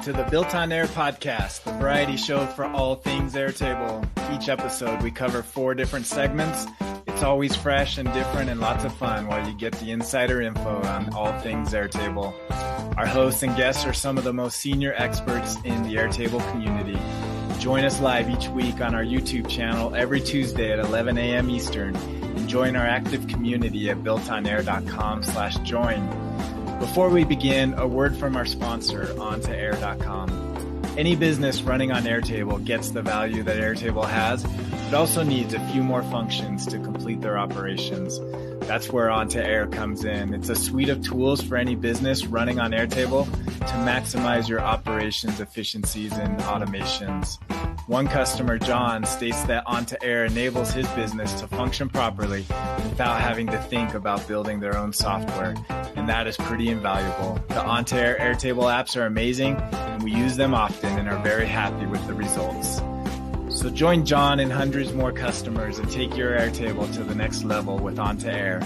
to the Built on Air podcast, the variety show for all things Airtable. Each episode, we cover 4 different segments. It's always fresh and different and lots of fun while you get the insider info on all things Airtable. Our hosts and guests are some of the most senior experts in the Airtable community. Join us live each week on our YouTube channel every Tuesday at 11 a.m. Eastern and join our active community at BuiltOnAir.com/join. Before we begin, a word from our sponsor, OnToAir.com. Any business running on Airtable gets the value that Airtable has, but also needs a few more functions to complete their operations. That's where OnToAir comes in. It's a suite of tools for any business running on Airtable to maximize your operations efficiencies and automations. One customer, John, states that OnToAir enables his business to function properly without having to think about building their own software, and that is pretty invaluable. The OnToAir Airtable apps are amazing, and we use them often and are very happy with the results. So join John and hundreds more customers and take your Airtable to the next level with OnToAir.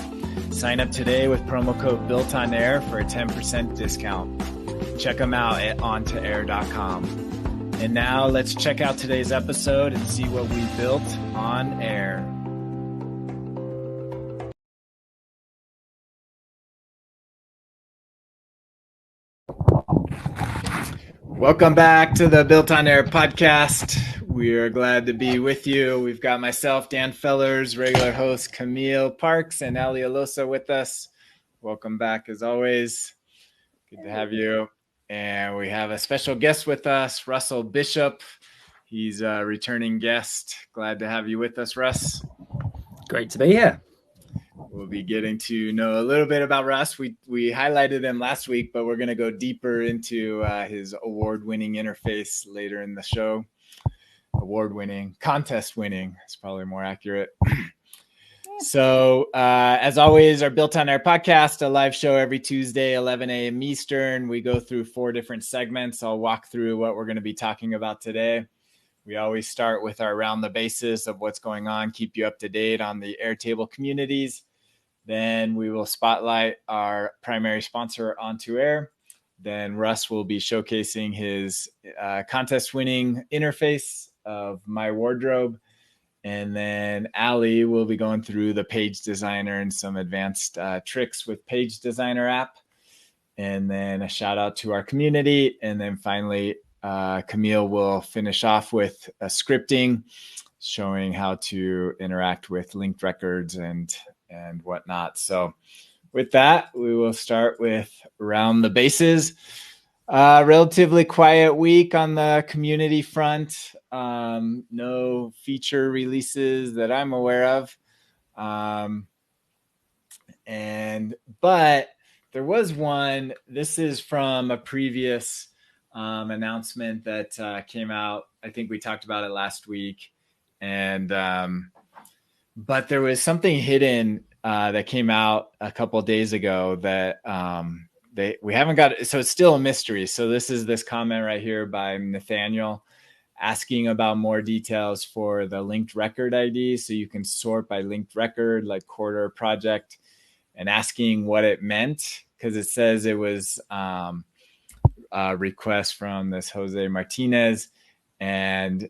Sign up today with promo code BuiltOnAir for a 10% discount. Check them out at OnToAir.com. And now let's check out today's episode and see what we built on air. Welcome back to the Built on Air podcast. We are glad to be with you. We've got myself, Dan Fellers, regular host Camille Parks, and Alli Alosa with us. Welcome back as always. Good to have you. And we have a special guest with us, Russell Bishop. He's a returning guest. Glad to have you with us, Russ. Great to be here. We'll be getting to know a little bit about Russ. We highlighted him last week, but we're going to go deeper into his award-winning interface later in the show. Award-winning, contest-winning is probably more accurate. So, as always, our Built on Air podcast, a live show every Tuesday, 11 a.m. Eastern. We go through 4 different segments. I'll walk through what we're going to be talking about today. We always start with our round the basis of what's going on, keep you up to date on the Airtable communities. Then we will spotlight our primary sponsor, OnToAir. Then Russ will be showcasing his contest-winning interface of My Wardrobe. And then Alli will be going through the Page Designer and some advanced tricks with Page Designer app. And then a shout out to our community. And then finally, Camille will finish off with a scripting, showing how to interact with linked records and whatnot. So with that, we will start with Round the Bases. Relatively quiet week on the community front. No feature releases that I'm aware of. But there was one. This is from a previous announcement that came out. I think we talked about it last week. But there was something hidden that came out a couple of days ago that we haven't got. So it's still a mystery. So this is this comment right here by Nathaniel asking about more details for the linked record ID. So you can sort by linked record, like quarter project, and asking what it meant, because it says it was a request from this Jose Martinez. And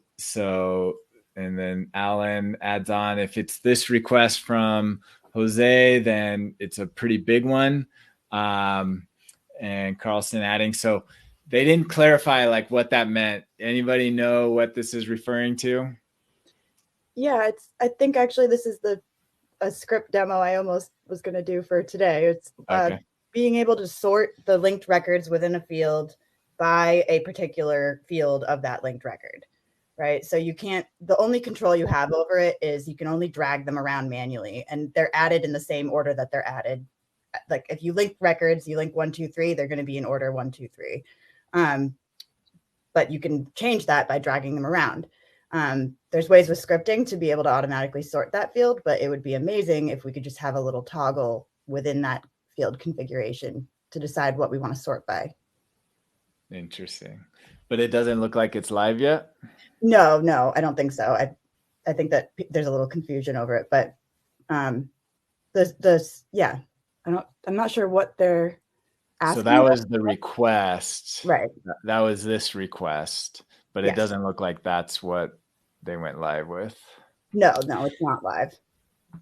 then Alan adds on, if it's this request from Jose, then it's a pretty big one. And Carlson adding, so they didn't clarify like what that meant. Anybody know what this is referring to? Yeah, I think actually this is a script demo I almost was going to do for today. It's being able to sort the linked records within a field by a particular field of that linked record, right? So the only control you have over it is you can only drag them around manually, and they're added in the same order that they're added. Like if you link records, you link 1, 2, 3, they're going to be in order 1, 2, 3. But you can change that by dragging them around. There's ways with scripting to be able to automatically sort that field, but it would be amazing if we could just have a little toggle within that field configuration to decide what we want to sort by. Interesting. But it doesn't look like it's live yet? No, I don't think so. I think that there's a little confusion over it, but I'm not sure what they're asking. So that was the request. Right. That was this request, but Yes. it doesn't look like that's what they went live with. No, it's not live.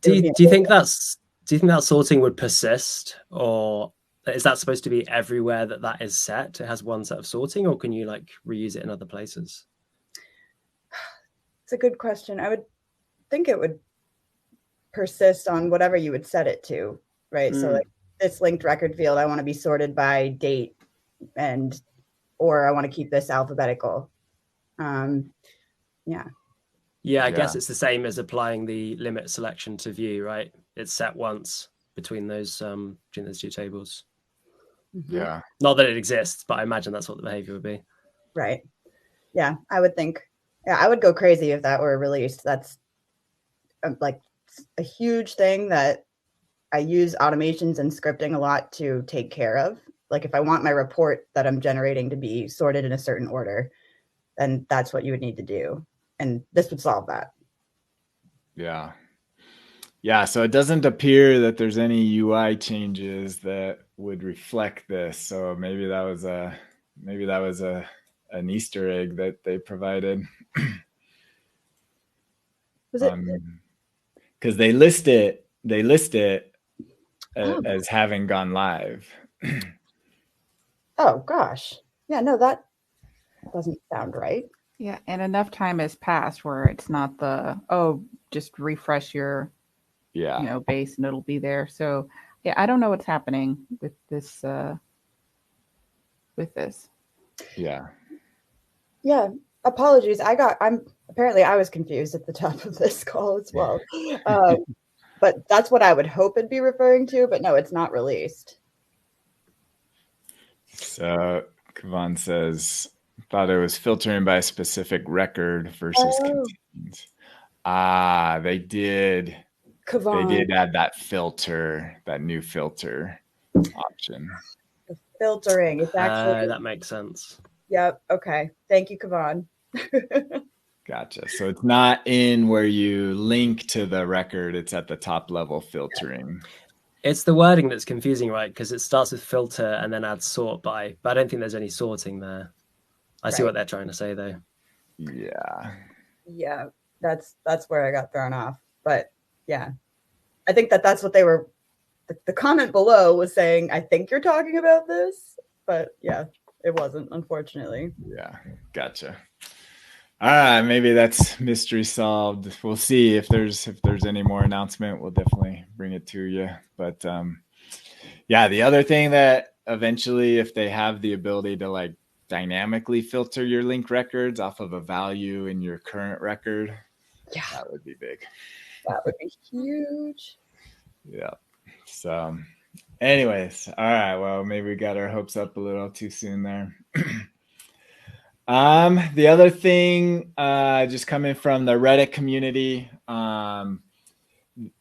Do you think that sorting would persist, or is that supposed to be everywhere that is set? It has one set of sorting, or can you like reuse it in other places? It's a good question. I would think it would persist on whatever you would set it to, right? So like this linked record field, I want to be sorted by date, or I want to keep this alphabetical. Yeah, I guess it's the same as applying the limit selection to view, right? It's set once between those two tables. Yeah. Not that it exists, but I imagine that's what the behavior would be. Right. Yeah, I would think. Yeah, I would go crazy if that were released. That's like a huge thing that I use automations and scripting a lot to take care of. Like if I want my report that I'm generating to be sorted in a certain order, then that's what you would need to do. And this would solve that. Yeah. Yeah. So it doesn't appear that there's any UI changes that would reflect this. So maybe that was an Easter egg that they provided. Was it? Because they list it as having gone live. Oh gosh. Yeah, no, that doesn't sound right. Yeah, and enough time has passed where it's not just refresh your base and it'll be there. So yeah, I don't know what's happening with this Yeah. Yeah. Apologies. I was confused at the top of this call as well. But that's what I would hope it'd be referring to, but no, it's not released. So Kavan says, thought it was filtering by a specific record versus contains. They did. Kavan. They did add that filter, that new filter option. The filtering. It's actually that makes sense. Yep. Okay. Thank you, Kavan. Gotcha. So it's not in where you link to the record. It's at the top level filtering. It's the wording that's confusing, right? Because it starts with filter and then adds sort by, but I don't think there's any sorting there. I see what they're trying to say though. Yeah. Yeah. That's where I got thrown off. But yeah, I think that's what they were. The comment below was saying, I think you're talking about this, but yeah, it wasn't, unfortunately. Yeah. Gotcha. All right, maybe that's mystery solved. We'll see if there's any more announcement. We'll definitely bring it to you. But yeah, the other thing that eventually, if they have the ability to like dynamically filter your link records off of a value in your current record, that would be big. That would be huge. Yeah. So, anyways, all right. Well, maybe we got our hopes up a little too soon there. The other thing, just coming from the Reddit community,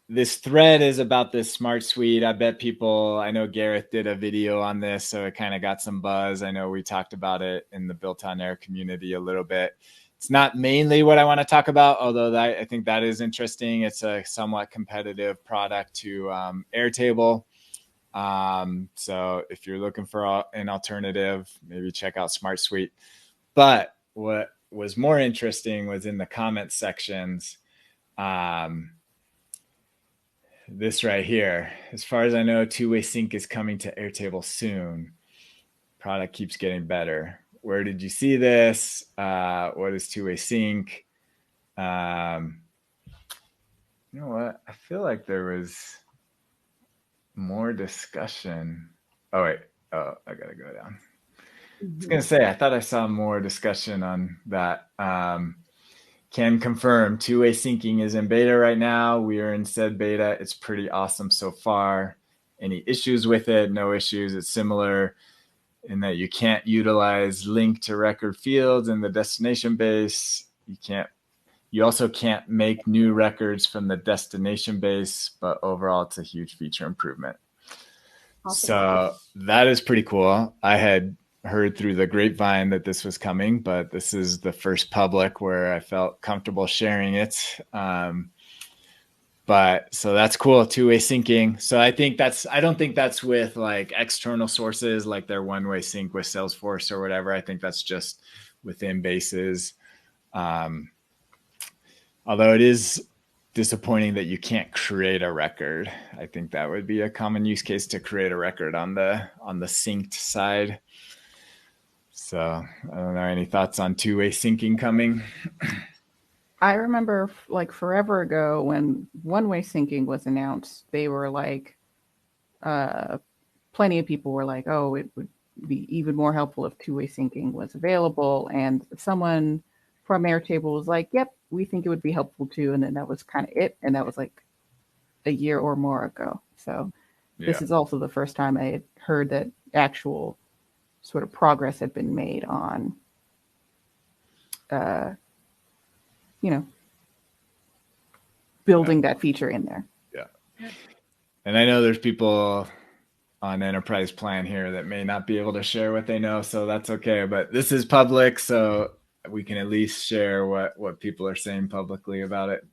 this thread is about this smart suite. I bet I know Gareth did a video on this, so it kind of got some buzz. I know we talked about it in the BuiltOnAir community a little bit. It's not mainly what I want to talk about, although I think that is interesting. It's a somewhat competitive product to Airtable. So if you're looking for an alternative, maybe check out Smart Suite. But what was more interesting was in the comment sections. This right here. As far as I know, two-way sync is coming to Airtable soon. Product keeps getting better. Where did you see this? What is two-way sync? You know what? I feel like there was more discussion. Oh, wait. Oh, I got to go down. I was going to say, I thought I saw more discussion on that. Can confirm two-way syncing is in beta right now. We are in said beta. It's pretty awesome so far. Any issues with it? No issues. It's similar in that you can't utilize link to record fields in the destination base. You also can't make new records from the destination base, but overall it's a huge feature improvement. Awesome. So that is pretty cool. I had heard through the grapevine that this was coming, but this is the first public where I felt comfortable sharing it. But so that's cool, two-way syncing. So I don't think that's with like external sources, like their one-way sync with Salesforce or whatever. I think that's just within bases. Although it is disappointing that you can't create a record. I think that would be a common use case to create a record on the synced side. So I don't know, any thoughts on two-way syncing coming? I remember like forever ago when one-way syncing was announced, they were like, plenty of people were like, oh, it would be even more helpful if two-way syncing was available. And someone from Airtable was like, yep, we think it would be helpful too. And then that was kind of it. And that was like a year or more ago. So this is also the first time I had heard that actual sort of progress had been made on, building that feature in there. Yeah. And I know there's people on enterprise plan here that may not be able to share what they know, so that's okay. But this is public, so we can at least share what people are saying publicly about it.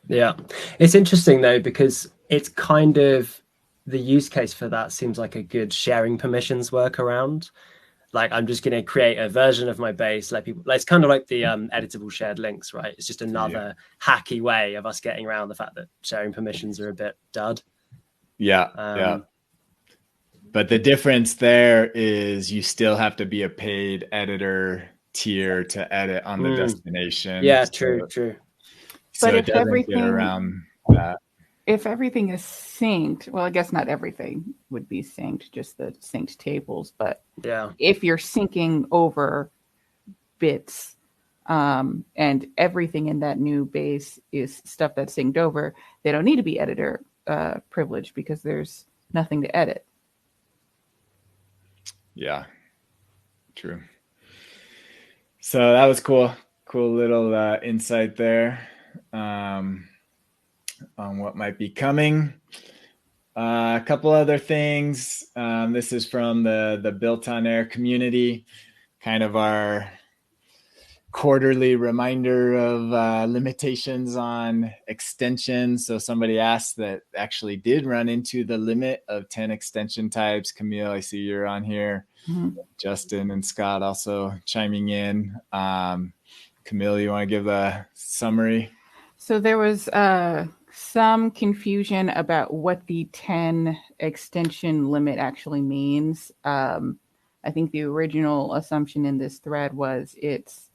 Yeah. It's interesting though, because it's kind of the use case for that seems like a good sharing permissions workaround. Like I'm just going to create a version of my base, let people, it's kind of like the editable shared links, right? It's just another hacky way of us getting around the fact that sharing permissions are a bit dud. Yeah. But the difference there is you still have to be a paid editor tier to edit on the destination. Yeah, true. So but it doesn't get around that. If everything is synced, well, I guess not everything would be synced, just the synced tables. But if you're syncing over bits and everything in that new base is stuff that's synced over, they don't need to be editor privileged because there's nothing to edit. Yeah, true. So that was cool. Cool little insight there. On what might be coming. A couple other things. This is from the BuiltOnAir community, kind of our quarterly reminder of limitations on extensions. So somebody asked that actually did run into the limit of 10 extension types. Camille, I see you're on here. Mm-hmm. Justin and Scott also chiming in. Camille, you want to give a summary? So there was some confusion about what the 10 extension limit actually means. I think the original assumption in this thread was it's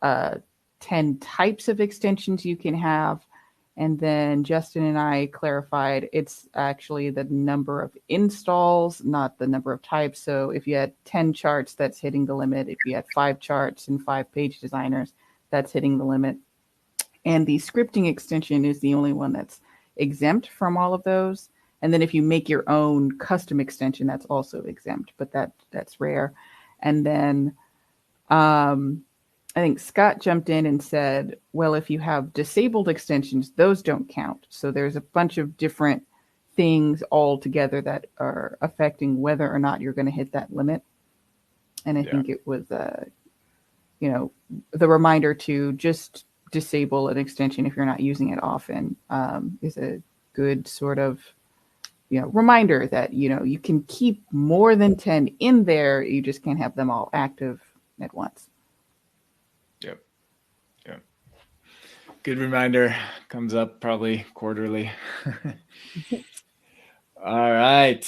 10 types of extensions you can have. And then Justin and I clarified it's actually the number of installs, not the number of types. So if you had 10 charts, that's hitting the limit. If you had 5 charts and 5 page designers, that's hitting the limit. And the scripting extension is the only one that's exempt from all of those. And then if you make your own custom extension, that's also exempt, but that's rare. And then I think Scott jumped in and said, well, if you have disabled extensions, those don't count. So there's a bunch of different things all together that are affecting whether or not you're going to hit that limit. And I think it was, the reminder to just disable an extension if you're not using it often is a good sort of reminder that you can keep more than 10 in there, you just can't have them all active at once. Yep Good reminder. Comes up probably quarterly. All right,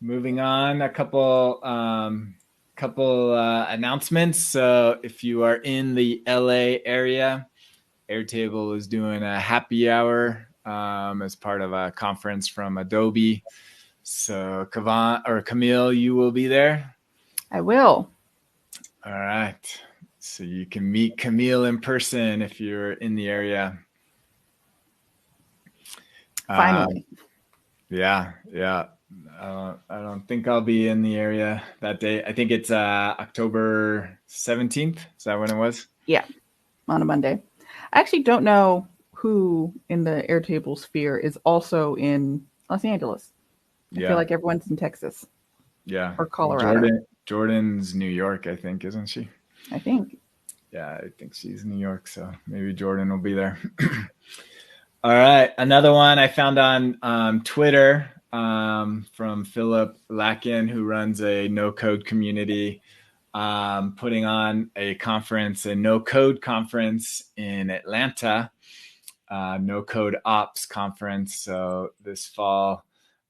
moving on. A couple announcements. So if you are in the LA area, Airtable is doing a happy hour as part of a conference from Adobe. So Camille, you will be there? I will. All right. So you can meet Camille in person if you're in the area. Finally. Yeah. I don't think I'll be in the area that day. I think it's October 17th. Is that when it was? Yeah, on a Monday. I actually don't know who in the Airtable sphere is also in Los Angeles. I feel like everyone's in Texas. Yeah. Or Colorado. Jordan's New York, I think, isn't she? I think. Yeah, I think she's in New York, so maybe Jordan will be there. All right. Another one I found on Twitter from Philip Lakin, who runs a no-code community, putting on a conference, a no-code conference in Atlanta, no-code ops conference. So this fall,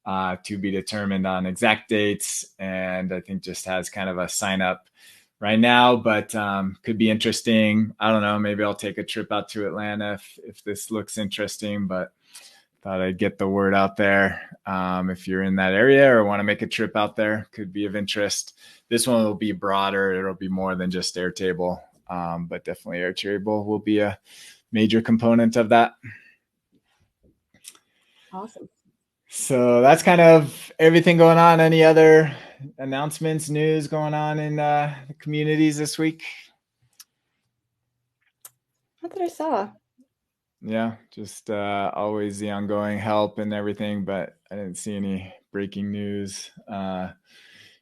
to be determined on exact dates. And I think just has kind of a sign up right now, but could be interesting. I don't know. Maybe I'll take a trip out to Atlanta if this looks interesting, but thought I'd get the word out there. If you're in that area or want to make a trip out there, could be of interest. This one will be broader. It'll be more than just Airtable, but definitely Airtable will be a major component of that. Awesome. So that's kind of everything going on. Any other announcements, news going on in the communities this week? Not that I saw. Yeah, just always the ongoing help and everything, but I didn't see any breaking news.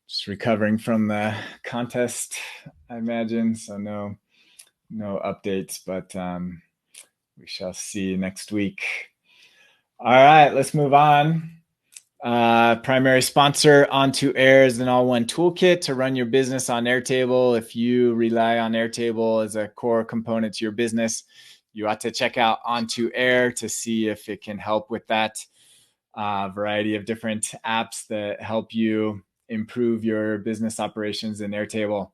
Just recovering from the contest, I imagine. So no updates, but we shall see next week. All right, let's move on. Primary sponsor, OntoAir is an all-one toolkit to run your business on Airtable. If you rely on Airtable as a core component to your business, you ought to check out OntoAir to see if it can help with that. Variety of different apps that help you improve your business operations in Airtable.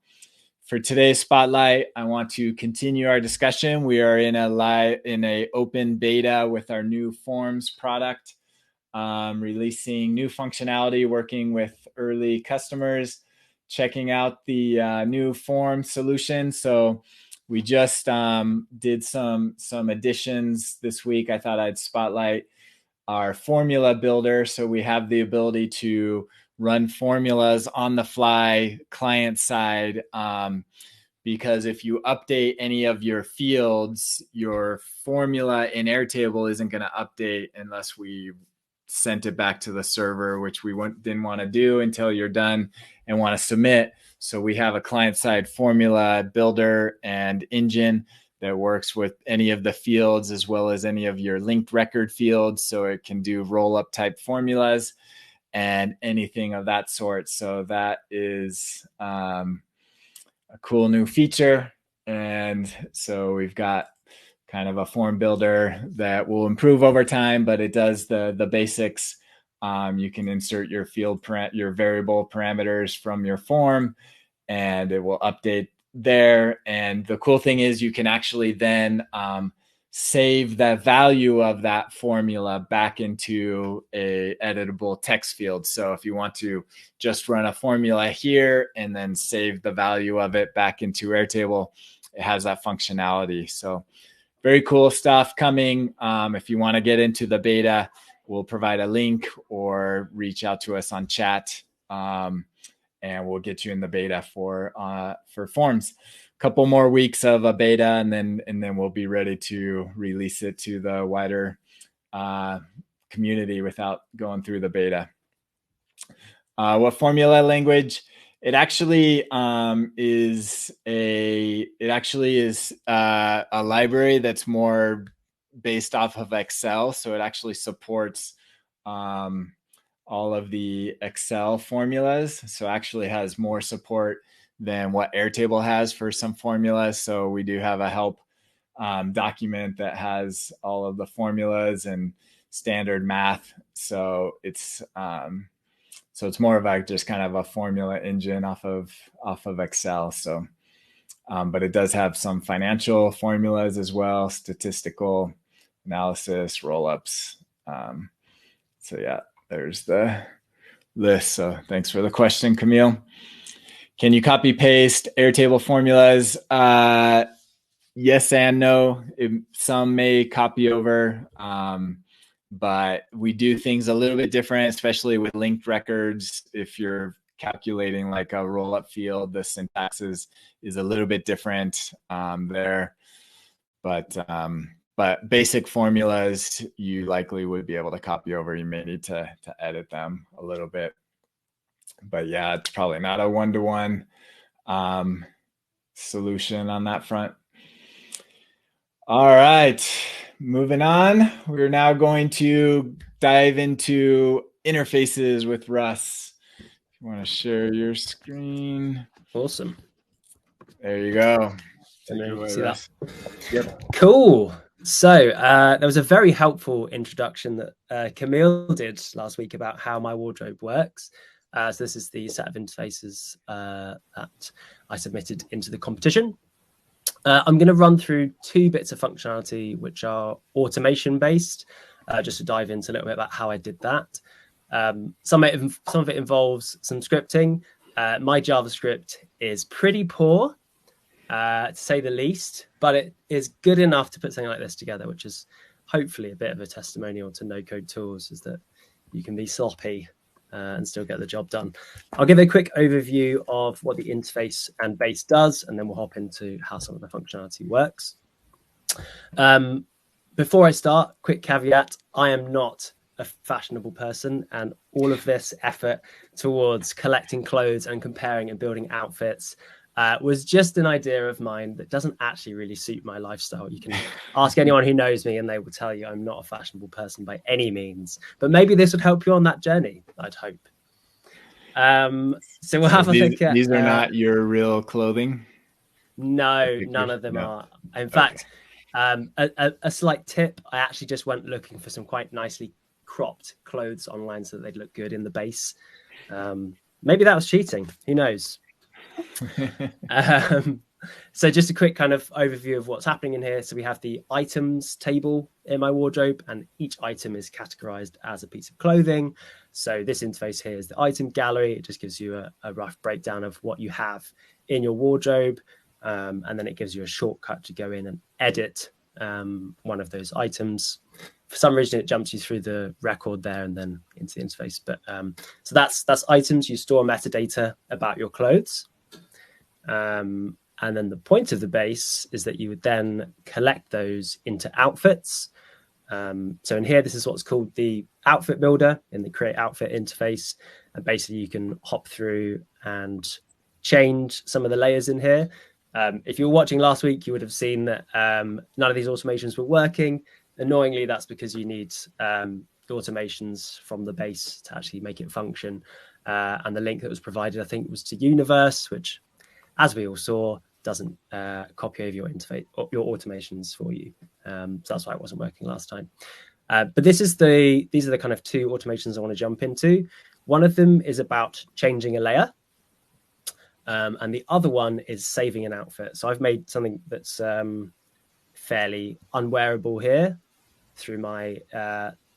For today's spotlight, I want to continue our discussion. We are in a open beta with our new Forms product, releasing new functionality, working with early customers, checking out the new form solution. So we just did some additions this week. I thought I'd spotlight our formula builder. So we have the ability to run formulas on the fly client side, because if you update any of your fields, your formula in Airtable isn't going to update unless we sent it back to the server, which we didn't want to do until you're done and want to submit. So we have a client-side formula builder and engine that works with any of the fields as well as any of your linked record fields. So it can do roll-up type formulas and anything of that sort. So that is a cool new feature. And so we've got kind of a form builder that will improve over time, but it does the basics. You can insert your your variable parameters from your form, and it will update there. And the cool thing is you can actually then save the value of that formula back into a editable text field. So if you want to just run a formula here and then save the value of it back into Airtable, it has that functionality. So very cool stuff coming. If you want to get into the beta, we'll provide a link or reach out to us on chat, and we'll get you in the beta for Forms. A couple more weeks of a beta, and then we'll be ready to release it to the wider community without going through the beta. What formula language? It actually is a library that's more based off of Excel. So it actually supports all of the Excel formulas. So actually has more support than what Airtable has for some formulas. So we do have a help document that has all of the formulas and standard math. So it's more of just kind of a formula engine off of Excel. So, but it does have some financial formulas as well, statistical analysis, roll-ups. So yeah, there's the list. So thanks for the question, Camille. Can you copy paste Airtable formulas? Yes and no. Some may copy over. But we do things a little bit different, especially with linked records. If you're calculating like a roll-up field, the syntax is a little bit different there. But basic formulas, you likely would be able to copy over. You may need to edit them a little bit. But yeah, it's probably not a one-to-one solution on that front. All right. moving on. We're now going to dive into interfaces with Russ. If you want to share your screen. Awesome. There you go. Take it away, see Russ. That? Yep. Cool. So there was a very helpful introduction that Camille did last week about how my wardrobe works. So this is the set of interfaces that I submitted into the competition. I'm going to run through 2 bits of functionality which are automation based, just to dive into a little bit about how I did that. Some of it involves some scripting. My JavaScript is pretty poor, to say the least, but it is good enough to put something like this together, which is hopefully a bit of a testimonial to no-code tools, is that you can be sloppy and still get the job done. I'll give a quick overview of what the interface and base does, and then we'll hop into how some of the functionality works. Before I start, quick caveat, I am not a fashionable person, and all of this effort towards collecting clothes and comparing and building outfits was just an idea of mine that doesn't actually really suit my lifestyle. You can ask anyone who knows me and they will tell you I'm not a fashionable person by any means, but maybe this would help you on that journey, I'd hope. So we'll have a look at... These are not your real clothing? No, none of them are. In fact, a slight tip, I actually just went looking for some quite nicely cropped clothes online so that they'd look good in the base. Maybe that was cheating, who knows? So just a quick kind of overview of what's happening in here. So we have the items table in my wardrobe, and each item is categorized as a piece of clothing. So this interface here is the item gallery. It just gives you a rough breakdown of what you have in your wardrobe, and then it gives you a shortcut to go in and edit one of those items. For some reason, it jumps you through the record there and then into the interface. But so that's items. You store metadata about your clothes. And then the point of the base is that you would then collect those into outfits. So in here, this is what's called the outfit builder in the create outfit interface. And basically you can hop through and change some of the layers in here. If you were watching last week, you would have seen that none of these automations were working. Annoyingly, that's because you need the automations from the base to actually make it function. And the link that was provided, I think, was to Universe, which, as we all saw, doesn't copy over your interface or your automations for you. So that's why it wasn't working last time. But these are the kind of 2 automations I want to jump into. One of them is about changing a layer. And the other one is saving an outfit. So I've made something that's fairly unwearable here through my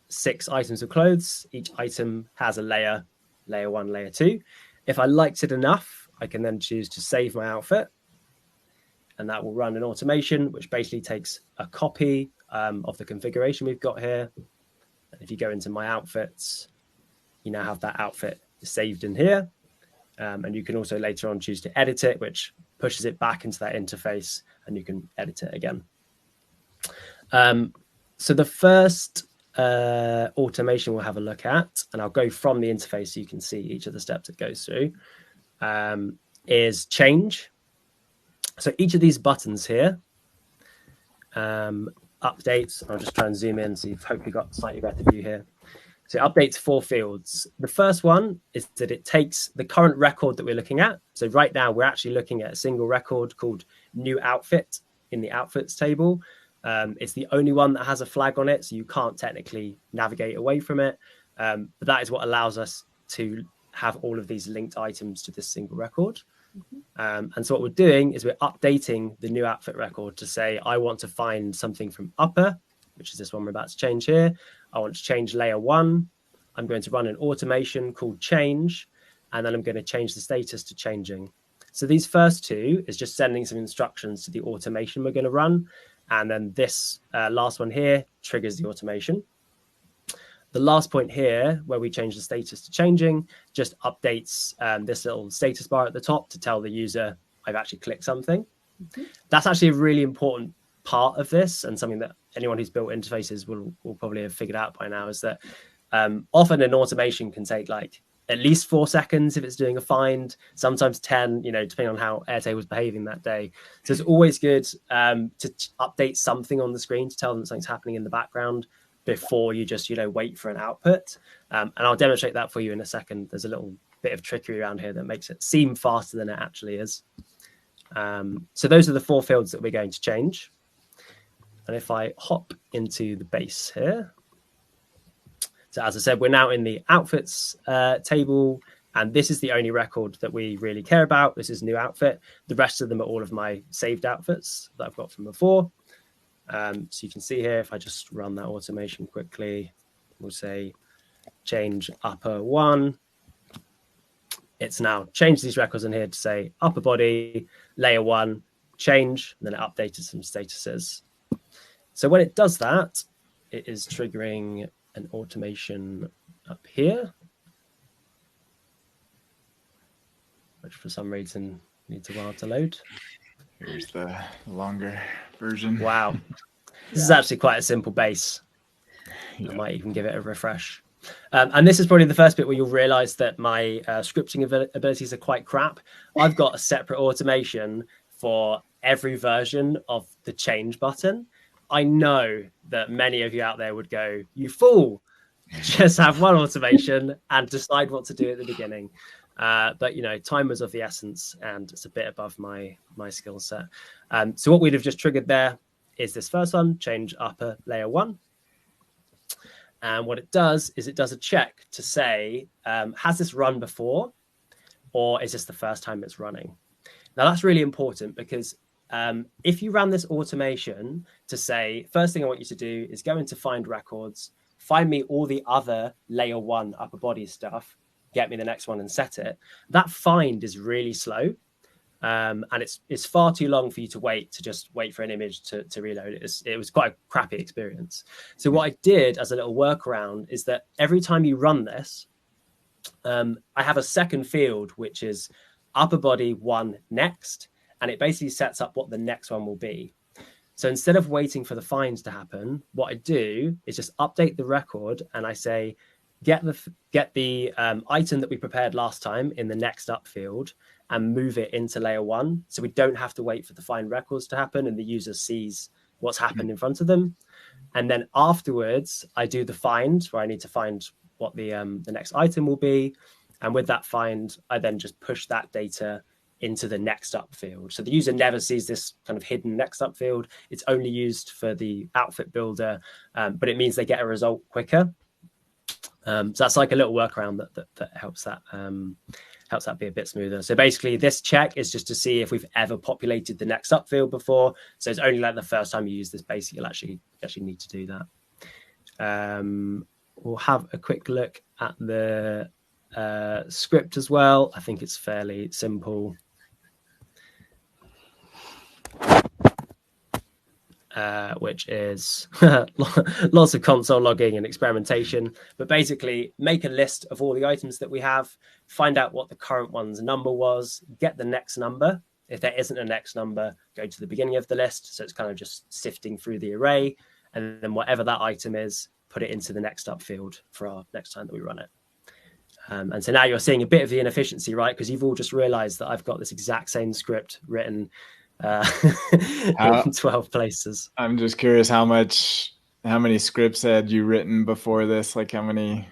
6 items of clothes. Each item has a layer 1, layer 2. If I liked it enough, I can then choose to save my outfit, and that will run an automation, which basically takes a copy of the configuration we've got here. And if you go into my outfits, you now have that outfit saved in here. And you can also later on choose to edit it, which pushes it back into that interface, and you can edit it again. So the first automation we'll have a look at, and I'll go from the interface so you can see each of the steps it goes through, is change. So each of these buttons here, updates. I'll just try and zoom in so you've hopefully got a slightly better view here. So it updates 4 fields. The first one is that it takes the current record that we're looking at. So right now we're actually looking at a single record called new outfit in the outfits table. It's the only one that has a flag on it, so you can't technically navigate away from it. But that is what allows us to have all of these linked items to this single record. And so what we're doing is we're updating the new outfit record to say, I want to find something from upper, which is this one we're about to change here. I want to change layer 1. I'm going to run an automation called change, and then I'm going to change the status to changing. So these first 2 is just sending some instructions to the automation we're going to run. And then this last one here triggers the automation. The last point here, where we change the status to changing, just updates this little status bar at the top to tell the user I've actually clicked something. That's actually a really important part of this, and something that anyone who's built interfaces will probably have figured out by now, is that often an automation can take like at least 4 seconds if it's doing a find, sometimes 10, depending on how Airtable's behaving that day. So it's always good to update something on the screen to tell them something's happening in the background before you just, wait for an output. And I'll demonstrate that for you in a second. There's a little bit of trickery around here that makes it seem faster than it actually is. So those are the 4 fields that we're going to change. And if I hop into the base here, so as I said, we're now in the outfits table, and this is the only record that we really care about. This is new outfit. The rest of them are all of my saved outfits that I've got from before. So you can see here, if I just run that automation quickly, we'll say change upper 1. It's now changed these records in here to say upper body, layer 1, change, and then it updated some statuses. So when it does that, it is triggering an automation up here, which for some reason needs a while to load. Here's the longer version. Wow. This is actually quite a simple base. I might even give it a refresh. And this is probably the first bit where you'll realize that my scripting abilities are quite crap. I've got a separate automation for every version of the change button. I know that many of you out there would go, you fool, just have one automation and decide what to do at the beginning. But, time was of the essence, and it's a bit above my skill set. So what we'd have just triggered there is this first one, change upper layer 1. And what it does is it does a check to say, has this run before, or is this the first time it's running? Now, that's really important because if you run this automation to say, first thing I want you to do is go into find records, find me all the other layer 1 upper body stuff, get me the next one and set it. That find is really slow. And it's far too long for you to wait for an image to reload. It was quite a crappy experience. So what I did as a little workaround is that every time you run this, I have a second field, which is upper body 1 next. And it basically sets up what the next one will be. So instead of waiting for the finds to happen, what I do is just update the record and I say, get the item that we prepared last time in the next up field and move it into layer 1. So we don't have to wait for the find records to happen and the user sees what's happened in front of them. And then afterwards, I do the find where I need to find what the next item will be. And with that find, I then just push that data into the next up field. So the user never sees this kind of hidden next up field. It's only used for the outfit builder, but it means they get a result quicker. So that's like a little workaround that helps that be a bit smoother. So basically this check is just to see if we've ever populated the next up field before. So it's only like the first time you use this base, you'll actually need to do that. We'll have a quick look at the script as well. I think it's fairly simple. Which is lots of console logging and experimentation, but basically make a list of all the items that we have, find out what the current one's number was, get the next number. If there isn't a next number, go to the beginning of the list. So it's kind of just sifting through the array, and then whatever that item is, put it into the next up field for our next time that we run it. And so now you're seeing a bit of the inefficiency, right? Because you've all just realized that I've got this exact same script written in 12 places. I'm just curious how many scripts had you written before this? Like how many?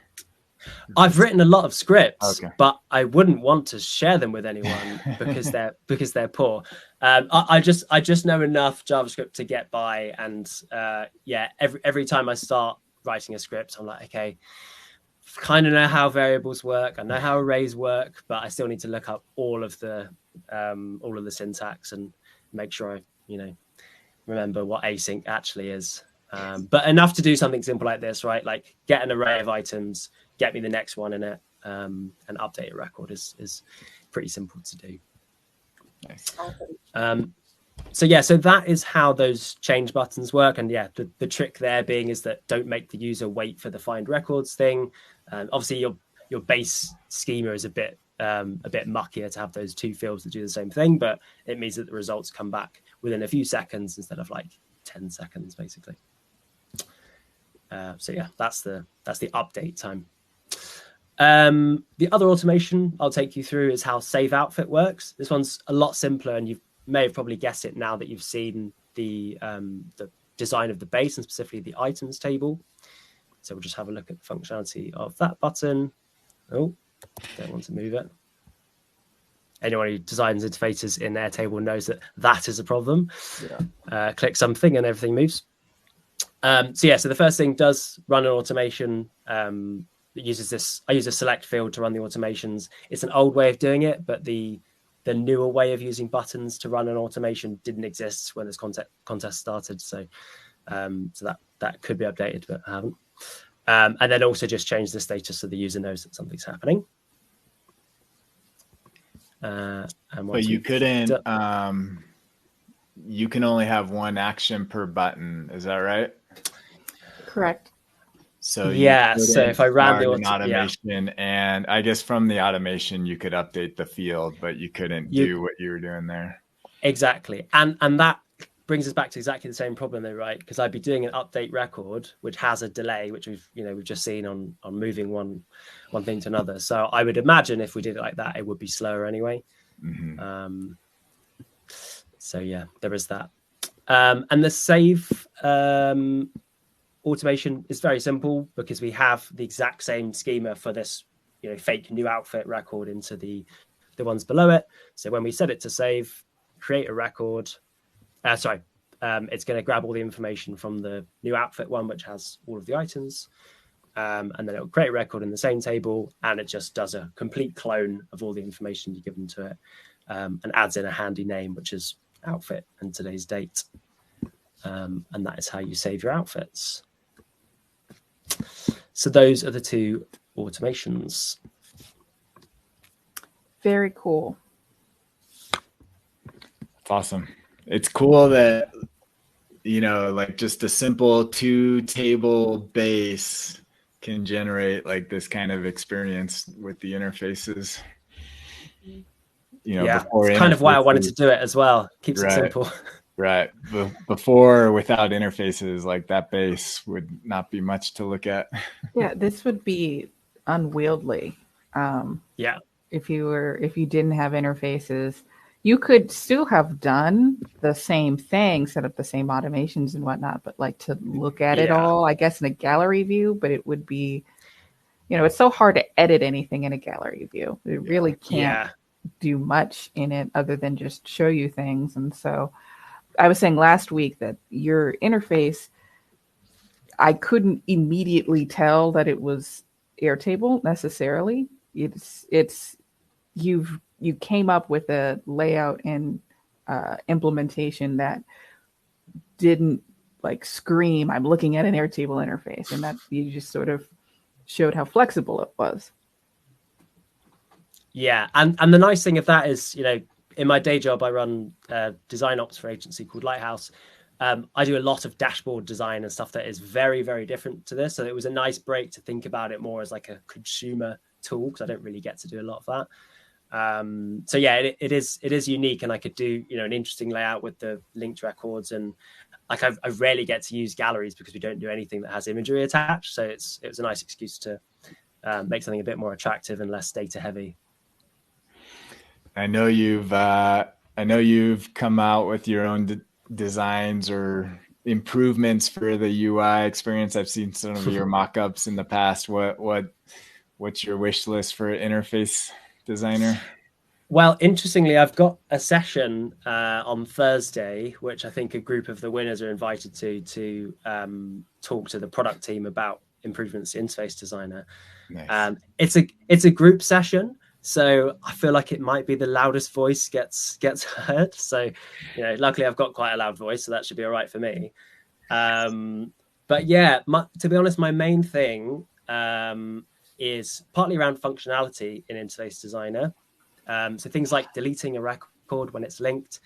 I've written a lot of scripts, okay, but I wouldn't want to share them with anyone because they're poor. I just know enough JavaScript to get by, and every time I start writing a script, I'm like, okay, kind of know how variables work, I know how arrays work, but I still need to look up all of the syntax and make sure I remember what async actually is. But enough to do something simple like this, right? Like get an array of items, get me the next one in it, and update a record is pretty simple to do. Nice. So that is how those change buttons work. And the trick there being is that don't make the user wait for the find records thing. Obviously your base schema is a bit muckier to have those 2 fields that do the same thing, but it means that the results come back within a few seconds instead of like 10 seconds, basically. That's the update time. The other automation I'll take you through is how save outfit works. This one's a lot simpler, and you may have probably guessed it now that you've seen the design of the base and specifically the items table. So we'll just have a look at the functionality of that button. Oh, don't want to move it. Anyone who designs interfaces in Airtable knows that that is a problem. Yeah. Click something and everything moves. So the first thing does run an automation. It uses this. I use a select field to run the automations. It's an old way of doing it, but the newer way of using buttons to run an automation didn't exist when this contest started. So that could be updated, but I haven't. And then also just change the status so the user knows that something's happening. But you couldn't. You can only have one action per button. Is that right? Correct. So so if I ran the automation, and I guess from the automation you could update the field, but you couldn't do what you were doing there. Exactly, and that brings us back to exactly the same problem though, right? Because I'd be doing an update record which has a delay, which we've just seen on moving one thing to another. So I would imagine if we did it like that, it would be slower anyway. Mm-hmm. So yeah, there is that. And the save automation is very simple because we have the exact same schema for this fake new outfit record into the ones below it. So when we set it to save, create a record. It's going to grab all the information from the new outfit one, which has all of the items. And then it will create a record in the same table, and it just does a complete clone of all the information you've given to it, and adds in a handy name, which is outfit and today's date. And that is how you save your outfits. So those are the two automations. Very cool. It's awesome. It's cool that, like just a simple 2-table base can generate like this kind of experience with the interfaces. It's kind of why I wanted to do it as well. Keeps it simple. Right. Before, without interfaces, like that base would not be much to look at. Yeah, this would be unwieldy. If you didn't have interfaces, you could still have done the same thing, set up the same automations and whatnot, but like to look at it all, I guess, in a gallery view, but it would be, it's so hard to edit anything in a gallery view. It really can't do much in it other than just show you things. And so I was saying last week that your interface, I couldn't immediately tell that it was Airtable necessarily. You came up with a layout and implementation that didn't like scream, I'm looking at an Airtable interface, and that you just sort of showed how flexible it was. Yeah, and the nice thing of that is, in my day job, I run design ops for an agency called Lighthouse. I do a lot of dashboard design and stuff that is very, very different to this. So it was a nice break to think about it more as like a consumer tool, because I don't really get to do a lot of that. It is unique, and I could do an interesting layout with the linked records, and like I rarely get to use galleries because we don't do anything that has imagery attached. So it was a nice excuse to make something a bit more attractive and less data heavy. I know you've come out with your own designs or improvements for the UI experience. I've seen some of your mock-ups in the past. What's your wish list for interface designer? Well, interestingly, I've got a session on Thursday, which I think a group of the winners are invited to talk to the product team about improvements to interface designer. Nice. It's a group session, so I feel like it might be the loudest voice gets heard. So, luckily I've got quite a loud voice, so that should be all right for me. But yeah, to be honest, my main thing is partly around functionality in interface designer. So things like deleting a record when it's linked.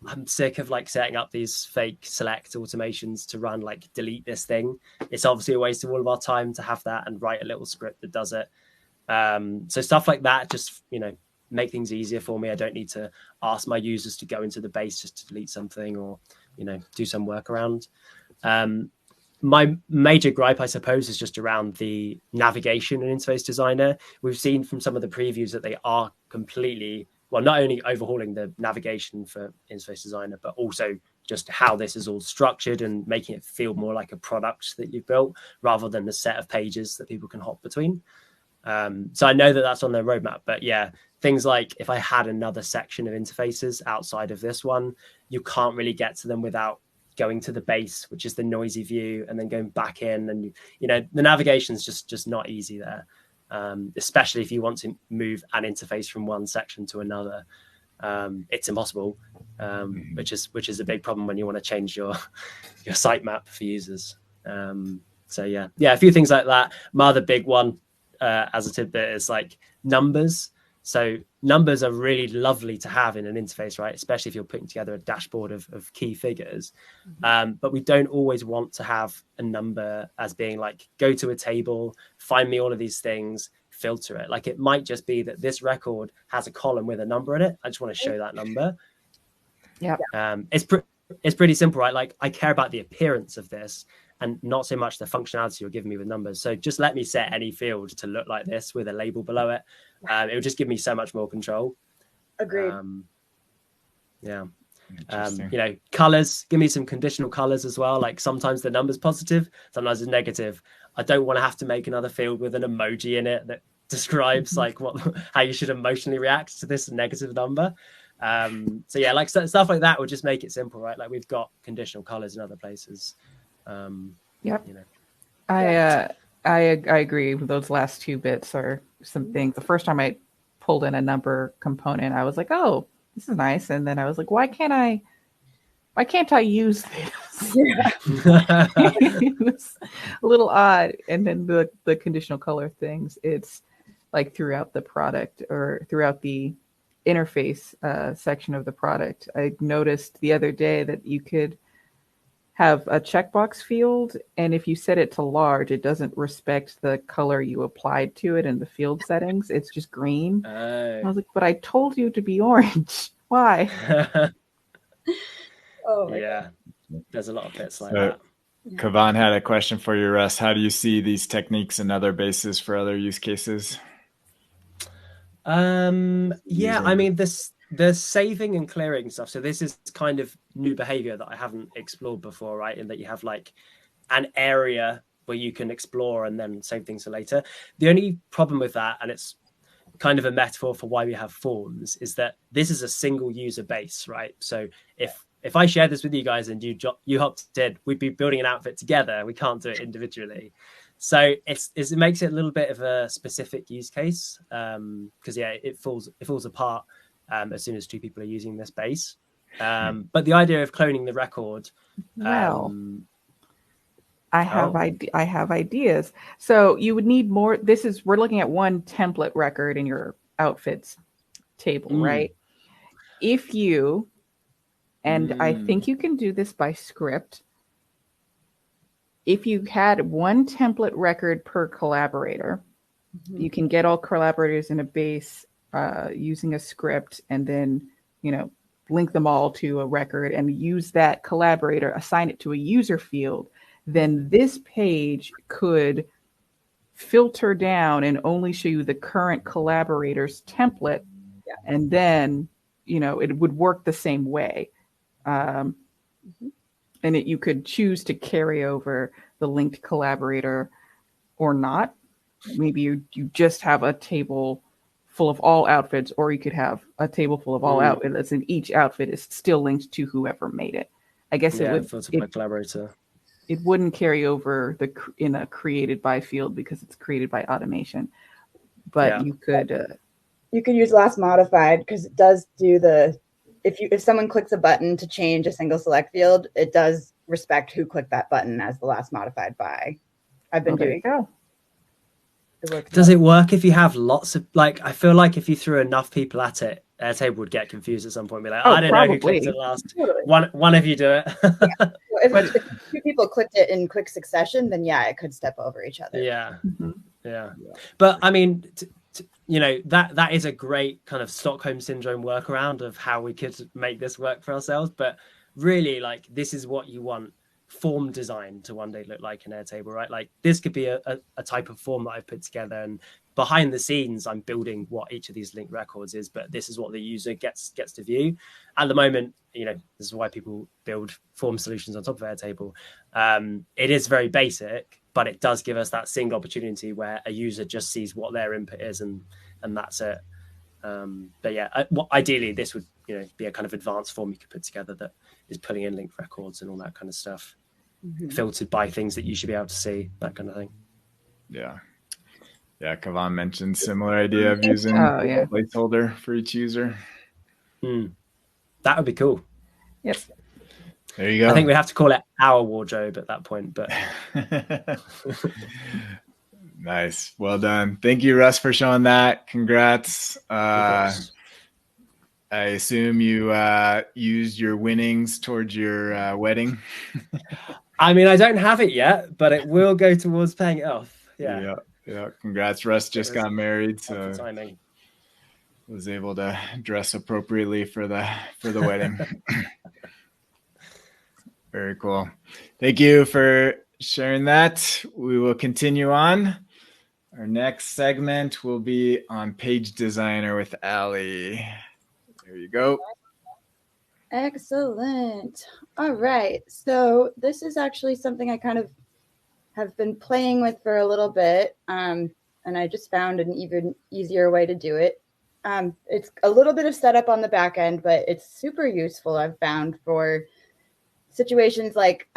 I'm sick of like setting up these fake select automations to run like delete this thing. It's obviously a waste of all of our time to have that and write a little script that does it. So stuff like that, just, make things easier for me. I don't need to ask my users to go into the base just to delete something or, do some workaround. my major gripe, I suppose, is just around the navigation in Interface Designer. We've seen from some of the previews that they are completely, well, not only overhauling the navigation for Interface Designer, but also just how this is all structured and making it feel more like a product that you've built rather than a set of pages that people can hop between. So I know that that's on their roadmap, but yeah, things like if I had another section of interfaces outside of this one, you can't really get to them without going to the base, which is the noisy view, and then going back in, and the navigation is just not easy there, especially if you want to move an interface from one section to another. It's impossible, which is a big problem when you want to change your sitemap for users. So yeah, a few things like that. My other big one, as a tidbit, is like numbers. So numbers are really lovely to have in an interface, right? Especially if you're putting together a dashboard of key figures. But we don't always want to have a number as being like, go to a table, find me all of these things, filter it. Like, it might just be that this record has a column with a number in it. I just want to show that number. Yeah. It's pretty simple, right? Like, I care about the appearance of this and not so much the functionality you're giving me with numbers. So just let me set any field to look like this with a label below it. It will just give me so much more control. Agreed. Colors, give me some conditional colors as well. Like, sometimes the number's positive, sometimes it's negative. I don't want to have to make another field with an emoji in it that describes like how you should emotionally react to this negative number. So yeah, like stuff like that would just make it simple, right? Like, we've got conditional colors in other places. Yep. I agree. Those last two bits are some things. The first time I pulled in a number component, I was like, oh, this is nice. And then I was like, why can't I use this? Yeah. It was a little odd. And then the conditional color things, it's like throughout the product or throughout the interface section of the product. I noticed the other day that you could have a checkbox field, and if you set it to large, it doesn't respect the color you applied to it in the field settings. It's just green. I was like, but I told you to be orange. Why? Yeah, there's a lot of bits like that. Kavan had a question for you, Russ. How do you see these techniques and other bases for other use cases? I mean, the saving and clearing stuff. So this is kind of new behavior that I haven't explored before, right? In that you have like an area where you can explore and then save things for later. The only problem with that, and it's kind of a metaphor for why we have forms, is that this is a single user base, right? So if I share this with you guys and you hopped in, we'd be building an outfit together. We can't do it individually. So it makes it a little bit of a specific use case, because it falls apart as soon as two people are using this base. But the idea of cloning the record, I have ideas. So you would need more. We're looking at one template record in your outfits table, right? If you, and I think you can do this by script. If you had one template record per collaborator, you can get all collaborators in a base using a script, and then, link them all to a record and use that collaborator, assign it to a user field. Then this page could filter down and only show you the current collaborator's template. And then, it would work the same way. And you could choose to carry over the linked collaborator or not. Maybe you just have a table full of all outfits, or you could have a table full of all outfits, and each outfit is still linked to whoever made it. I guess it would filter by collaborator. It wouldn't carry over in a created by field because it's created by automation. But you could use last modified, because it does do if someone clicks a button to change a single select field, it does respect who clicked that button as the last modified by. I've been doing it. Does it work if you have lots of, like, I feel like if you threw enough people at it, Airtable would get confused at some point and be like, I don't know who clicked it last. Totally. One of you do it. If two people clicked it in quick succession, then it could step over each other. Yeah. But I mean, that is a great kind of Stockholm syndrome workaround of how we could make this work for ourselves. But really, like, this is what you want form design to one day look like in Airtable, right? Like this could be a type of form that I've put together, and behind the scenes I'm building what each of these linked records is, but this is what the user gets to view. At the moment, this is why people build form solutions on top of Airtable. It is very basic, but it does give us that single opportunity where a user just sees what their input is, and that's it. But yeah, ideally this would be a kind of advanced form you could put together that is pulling in linked records and all that kind of stuff, filtered by things that you should be able to see, that kind of thing. Yeah, Kavan mentioned similar idea of using a placeholder for each user. That would be cool. Yep. There you go. I think we have to call it our wardrobe at that point, but nice. Well done. Thank you, Russ, for showing that. Congrats. I assume you used your winnings towards your wedding. I mean, I don't have it yet, but it will go towards paying it off. Yeah. Congrats. Russ just got married, so timing. Was able to dress appropriately for the wedding. Very cool. Thank you for sharing that. We will continue on. Our next segment will be on Page Designer with Alli. There you go. Excellent. All right. So this is actually something I kind of have been playing with for a little bit, and I just found an even easier way to do it. It's a little bit of setup on the back end, but it's super useful, I've found, for situations like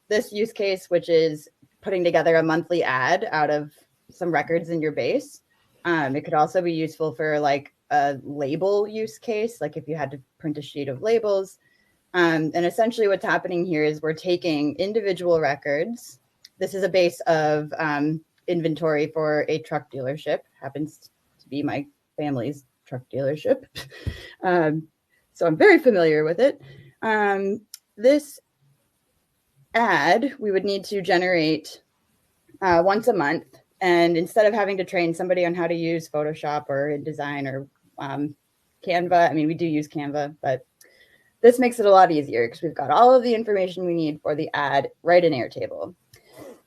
this use case, which is putting together a monthly ad out of some records in your base. It could also be useful for like a label use case, like if you had to print a sheet of labels. And essentially what's happening here is we're taking individual records. This is a base of inventory for a truck dealership, happens to be my family's truck dealership. So I'm very familiar with it. This ad we would need to generate once a month. And instead of having to train somebody on how to use Photoshop or InDesign or Canva, I mean, we do use Canva, but this makes it a lot easier because we've got all of the information we need for the ad right in Airtable.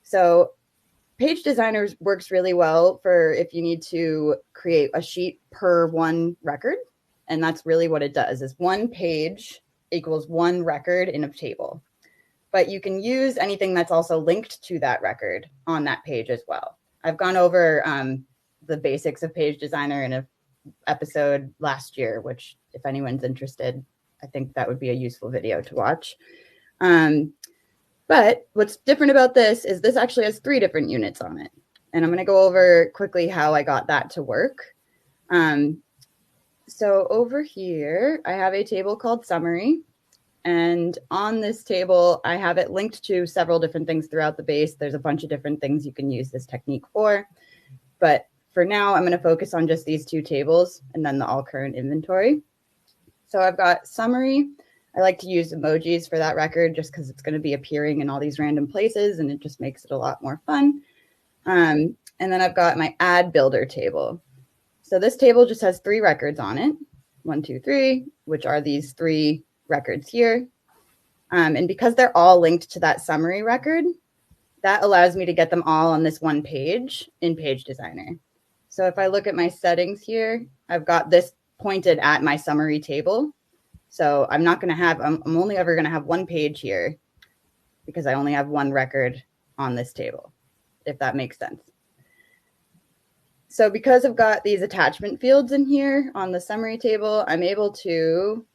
So Page Designer works really well for if you need to create a sheet per one record. And that's really what it does, is one page equals one record in a table. But you can use anything that's also linked to that record on that page as well. I've gone over the basics of Page Designer in an episode last year, which if anyone's interested, I think that would be a useful video to watch. But what's different about this is this actually has 3 different units on it. And I'm going to go over quickly how I got that to work. So over here, I have a table called Summary. And on this table, I have it linked to several different things throughout the base. There's a bunch of different things you can use this technique for. But for now, I'm going to focus on just these 2 tables and then the all current inventory. So I've got Summary. I like to use emojis for that record just because it's going to be appearing in all these random places and it just makes it a lot more fun. And then I've got my Ad Builder table. So this table just has 3 records on it, 1, 2, 3, which are these 3 records here. And because they're all linked to that summary record, that allows me to get them all on this one page in Page Designer. So if I look at my settings here, I've got this pointed at my summary table. So I'm only ever going to have one page here because I only have one record on this table, if that makes sense. So because I've got these attachment fields in here on the summary table, I'm able to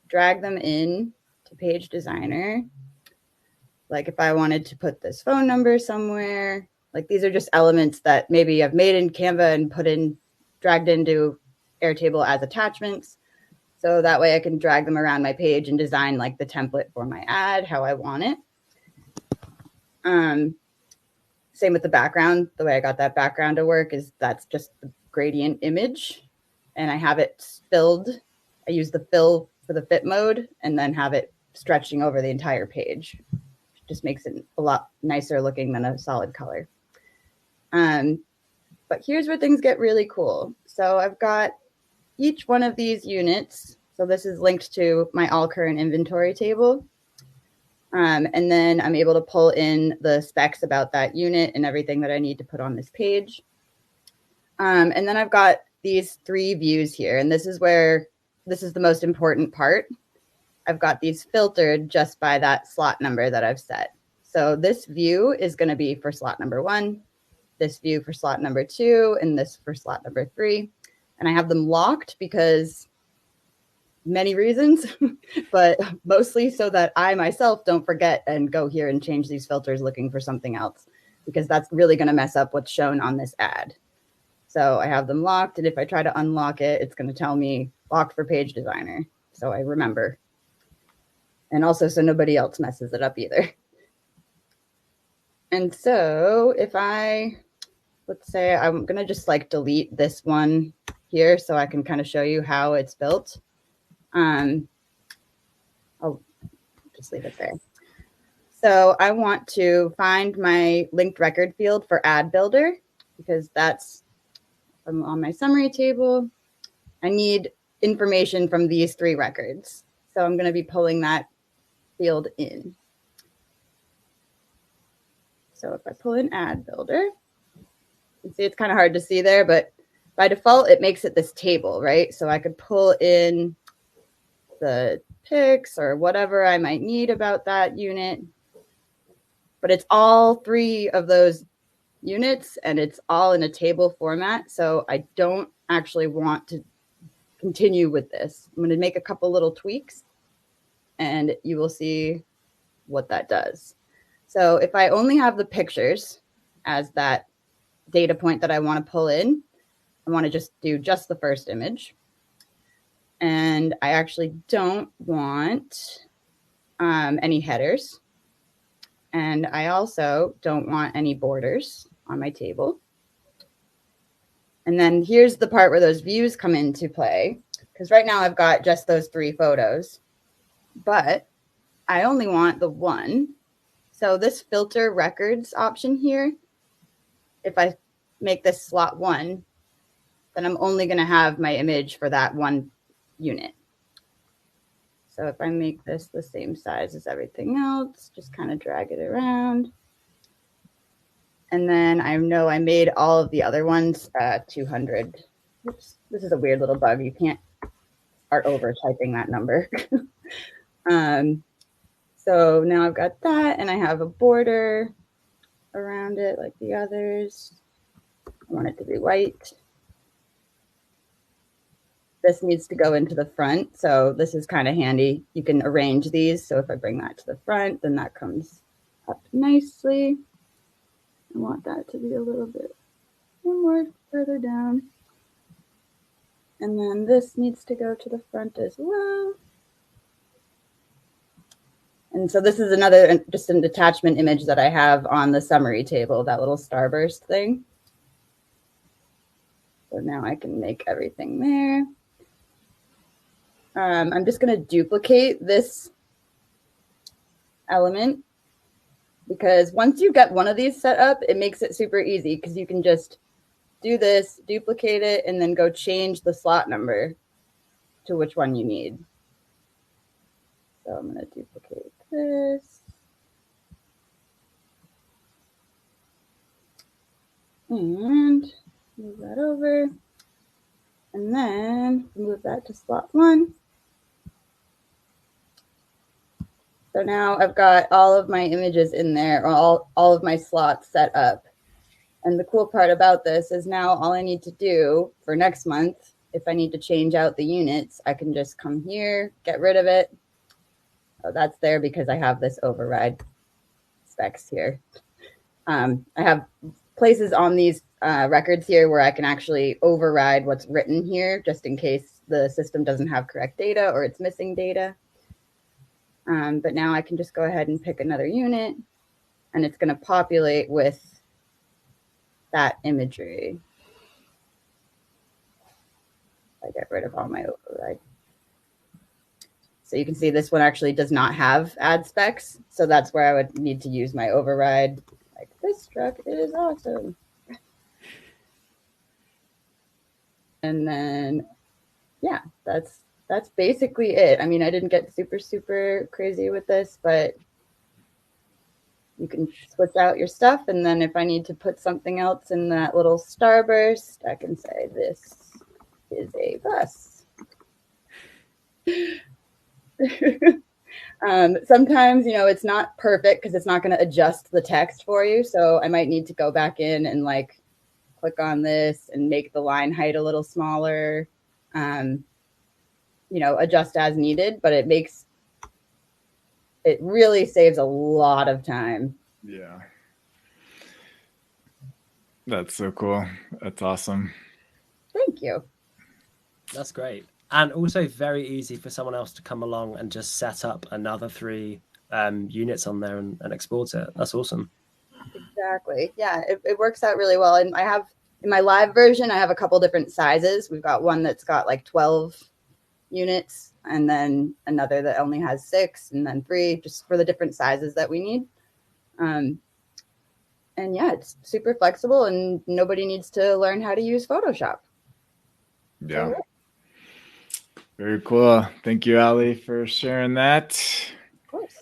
drag them in to Page Designer. Like if I wanted to put this phone number somewhere, like these are just elements that maybe I've made in Canva and dragged into Airtable as attachments. So that way I can drag them around my page and design like the template for my ad, how I want it. Same with the background. The way I got that background to work is that's just the gradient image. And I have it filled. I use the fill for the fit mode and then have it stretching over the entire page. It just makes it a lot nicer looking than a solid color. But here's where things get really cool. So I've got each one of these units. So this is linked to my all current inventory table. And then I'm able to pull in the specs about that unit and everything that I need to put on this page. And then I've got these 3 views here, and this is the most important part. I've got these filtered just by that slot number that I've set. So this view is going to be for slot number 1, this view for slot number 2, and this for slot number 3. And I have them locked because many reasons, but mostly so that I myself don't forget and go here and change these filters looking for something else, because that's really going to mess up what's shown on this ad. So I have them locked, and if I try to unlock it, it's going to tell me locked for page designer. So I remember. And also so nobody else messes it up either. And so if let's say I'm going to just like delete this one here so I can kind of show you how it's built. I'll just leave it there. So I want to find my linked record field for ad builder, because that's on my summary table. I need information from these 3 records. So I'm going to be pulling that field in. So if I pull in ad builder, you can see it's kind of hard to see there, but by default, it makes it this table, right? So I could pull in the pics or whatever I might need about that unit, but it's all 3 of those units and it's all in a table format. So I don't actually want to continue with this. I'm going to make a couple little tweaks and you will see what that does. So if I only have the pictures as that data point that I want to pull in, I want to just do just the first image. And I actually don't want any headers. And I also don't want any borders on my table. And then here's the part where those views come into play, because right now I've got just those 3 photos, but I only want the 1. So this filter records option here, if I make this slot 1, then I'm only going to have my image for that 1 unit. So if I make this the same size as everything else, just kind of drag it around. And then I know I made all of the other ones 200. Oops, this is a weird little bug. You can't start over typing that number. So now I've got that, and I have a border around it like the others. I want it to be white. This needs to go into the front, so this is kind of handy. You can arrange these, so if I bring that to the front, then that comes up nicely. I want that to be a little bit more further down. And then this needs to go to the front as well. And so this is another, just an attachment image that I have on the summary table, that little starburst thing. So now I can make everything there. I'm just going to duplicate this element, because once you get one of these set up, it makes it super easy, because you can just do this, duplicate it, and then go change the slot number to which one you need. So I'm going to duplicate this. And move that over. And then move that to slot 1. So now I've got all of my images in there, or all of my slots set up. And the cool part about this is now all I need to do for next month, if I need to change out the units, I can just come here, get rid of it. Oh, that's there because I have this override specs here. I have places on these records here where I can actually override what's written here, just in case the system doesn't have correct data or it's missing data. But now I can just go ahead and pick another unit, and it's going to populate with that imagery. I get rid of all my override. So you can see this one actually does not have ad specs. So that's where I would need to use my override. Like, this truck is awesome. And then, yeah, that's basically it. I mean, I didn't get super crazy with this, but you can switch out your stuff. And then if I need to put something else in that little starburst, I can say this is a bus. Sometimes, it's not perfect because it's not going to adjust the text for you. So I might need to go back in and like click on this and make the line height a little smaller, adjust as needed, but it really saves a lot of time. Yeah. That's so cool. That's awesome. Thank you. That's great. And also very easy for someone else to come along and just set up another 3 units on there and export it. That's awesome. Exactly. Yeah, it works out really well. And I have, in my live version, I have a couple different sizes. We've got one that's got like 12 units, and then another that only has 6, and then 3, just for the different sizes that we need. And yeah, it's super flexible, and nobody needs to learn how to use Photoshop. Yeah. Very cool. Thank you, Alli, for sharing that. Of course.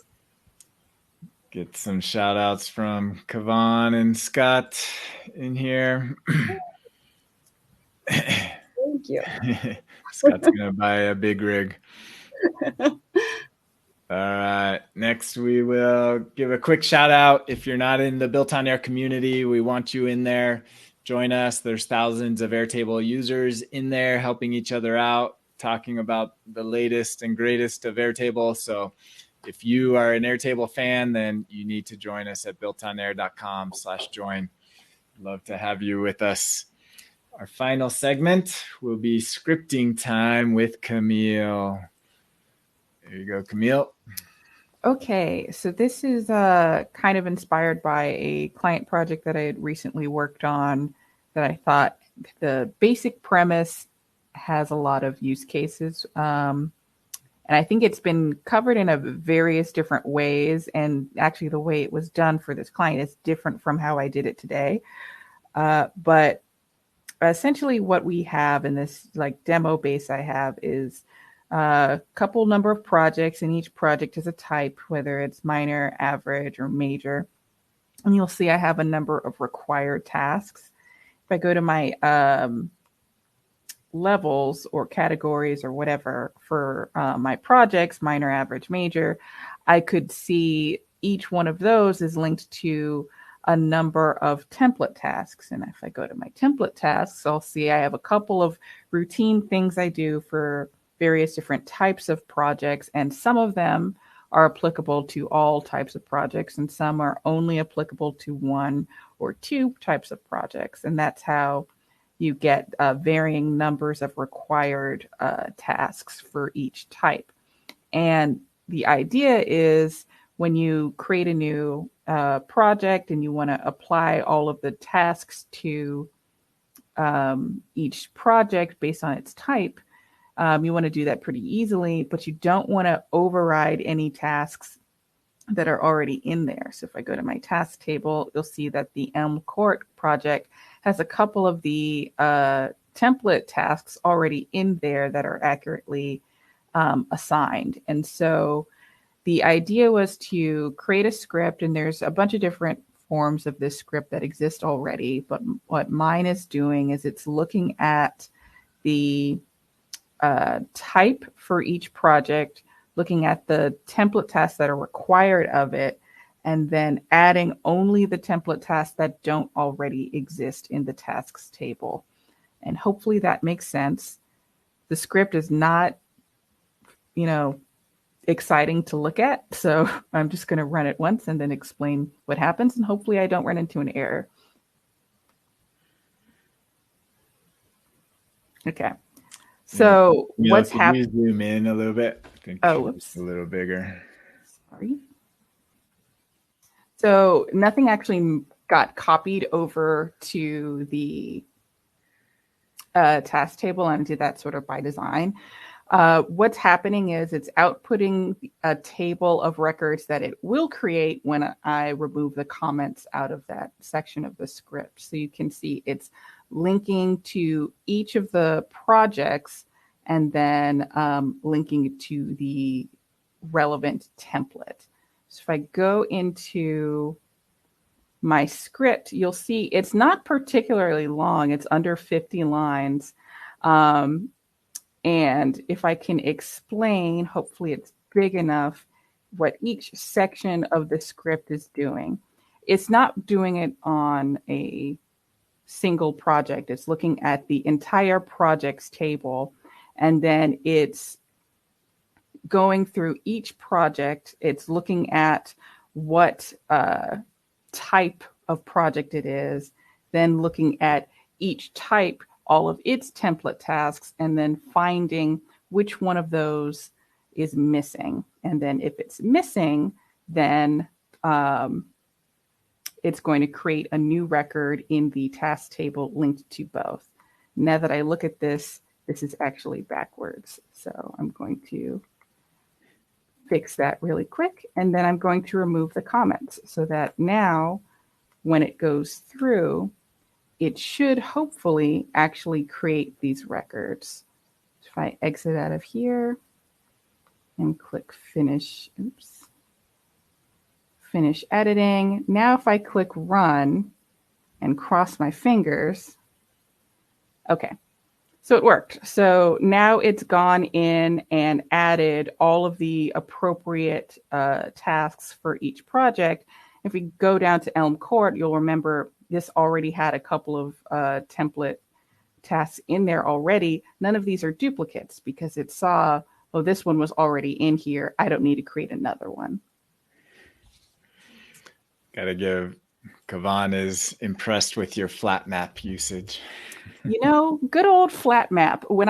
Get some shout outs from Kavan and Scott in here. Thank you. Scott's going to buy a big rig. All right. Next, we will give a quick shout out. If you're not in the BuiltOnAir community, we want you in there. Join us. There's thousands of Airtable users in there helping each other out, talking about the latest and greatest of Airtable. So if you are an Airtable fan, then you need to join us at builtonair.com/join. Love to have you with us. Our final segment will be scripting time with Camille. There you go, Camille. Okay, so this is kind of inspired by a client project that I had recently worked on that I thought the basic premise has a lot of use cases. And I think it's been covered in a various different ways. And actually the way it was done for this client is different from how I did it today. But essentially what we have in this like demo base I have is a couple number of projects, and each project is a type, whether it's minor, average, or major. And you'll see I have a number of required tasks. If I go to my levels or categories or whatever for my projects, minor, average, major, I could see each one of those is linked to a number of template tasks. And if I go to my template tasks, I'll see I have a couple of routine things I do for various different types of projects, and some of them are applicable to all types of projects, and some are only applicable to 1 or 2 types of projects. And that's how you get varying numbers of required tasks for each type. And the idea is when you create a new project and you want to apply all of the tasks to each project based on its type, you want to do that pretty easily, but you don't want to override any tasks that are already in there. So if I go to my task table, you'll see that the Elm Court project has a couple of the template tasks already in there that are accurately assigned. And so the idea was to create a script, and there's a bunch of different forms of this script that exist already. But what mine is doing is it's looking at the type for each project, looking at the template tasks that are required of it, and then adding only the template tasks that don't already exist in the tasks table. And hopefully that makes sense. The script is not, exciting to look at. So I'm just going to run it once and then explain what happens. And hopefully I don't run into an error. Okay. So what's happening? Can you zoom in a little bit? I think whoops. A little bigger. Sorry. So nothing actually got copied over to the task table, and I did that sort of by design. What's happening is it's outputting a table of records that it will create when I remove the comments out of that section of the script. So you can see it's linking to each of the projects and then linking to the relevant template. So if I go into my script, you'll see it's not particularly long. It's under 50 lines. And if I can explain, hopefully it's big enough, what each section of the script is doing. It's not doing it on a single project. It's looking at the entire projects table, and then it's going through each project. It's looking at what type of project it is, then looking at each type, all of its template tasks, and then finding which one of those is missing. And then if it's missing, then it's going to create a new record in the task table linked to both. Now that I look at this, this is actually backwards. So I'm going to fix that really quick. And then I'm going to remove the comments so that now when it goes through, it should hopefully actually create these records. If I exit out of here and click finish, finish editing. Now if I click run and cross my fingers, okay. So it worked. So now it's gone in and added all of the appropriate tasks for each project. If we go down to Elm Court, you'll remember this already had a couple of template tasks in there already. None of these are duplicates because it saw, oh, this one was already in here. I don't need to create another one. Gotta give, Kavan is impressed with your flat map usage. You know, good old flat map. When